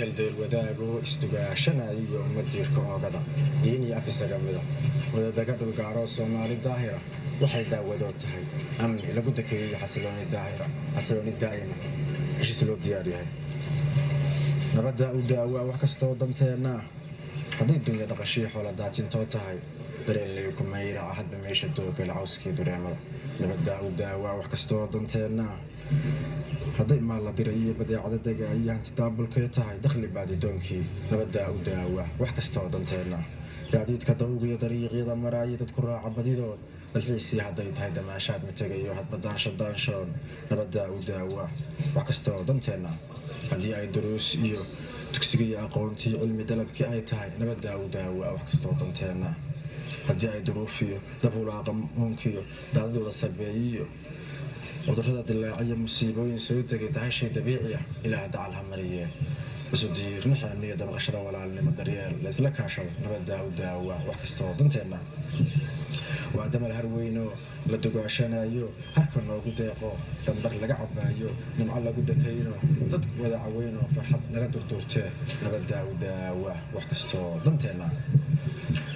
ehel deel wadaago isdugaashanayo madiirka oogada diin iyo af isaga mida wadadaga dhulgaaroo Soomaali daahira waxay daawadoo tahay amni lagu dakeeyo xasilooni daa'ima heshiis loo diyaar yahay nabadda u daawa wax kastoo danteena haddii dunya dhaqashii xoola daajintoo tahay dareenley ku mayra hadba meesha doogala cawskii dureemada nabadda u daawa wax kastoo danteena hadday maal la diray iyo badeecada dega iyo hanti daabulkee tahay dakhli baadidoonkii nabadda u daawa wax kastoo danteena gaadiidka dawga iyo dariiqyada maraaya dadku raaca badidood dalxiisii hadday tahay damaashaad matagayo hadba daanshoon nabadda u daawa wax kastoo danteena haddii ay duruus iyo dugsiga iyo aqoontii cilmi dalabkii ay tahay nabadda u daawa wax kastoo danteena haddii ay duruuf iyo dabulaaqa muunkiyo daadadooda sabeeyiyo cudurrada dilaaciya musiibooyin soo degay tahay shay dabiici ah ilaah dacal ha mariyee isu diirnaxeeniyo dabaqashada walaalnimo daryeel la isla kaashado nabadda u daawa wax kastoo danteena waa damal har weynoo la dugaashanayo harka noogu deeqo dambar laga cabaayo nimco lagu dakayno dad wada caweynoo farxad naga durduurtee nabadda u daawa wax kastoo danteena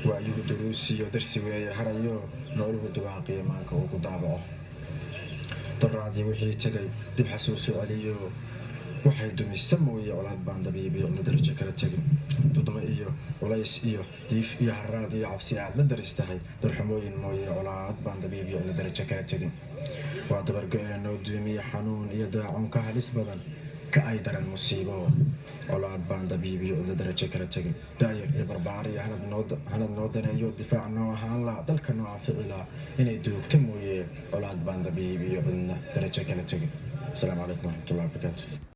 waa iyagu duruusiyo darsi weeye harayo nooluhu dubaaqiyo maanka uu ku daabaco daraadii wixii tegay dib xasuusu celiyo waxay dumisa mooye colaad baan dabiibiyo la darajo kala tegin dudmo iyo culays iyo diif iyo haraad iyo cabsi aad la daris tahay darxumooyin mooye colaad baan dabiibiyo la darajo kala tegin waa dabargo-eenoo duumiye xanuun iyo daacun ka halis badan ka ay daran musiibo colaad baan dabiibiyo la darajo kala tegin daayar iyo barbaariya hanad noo daneeyo difaac noo ahaan laa dalka noo anfici laa inay duugta mooye colaad baan dabiibiyo cidna darajo kala tegin. Asalaamu calaykum waraxmatullahi wabarakaatu.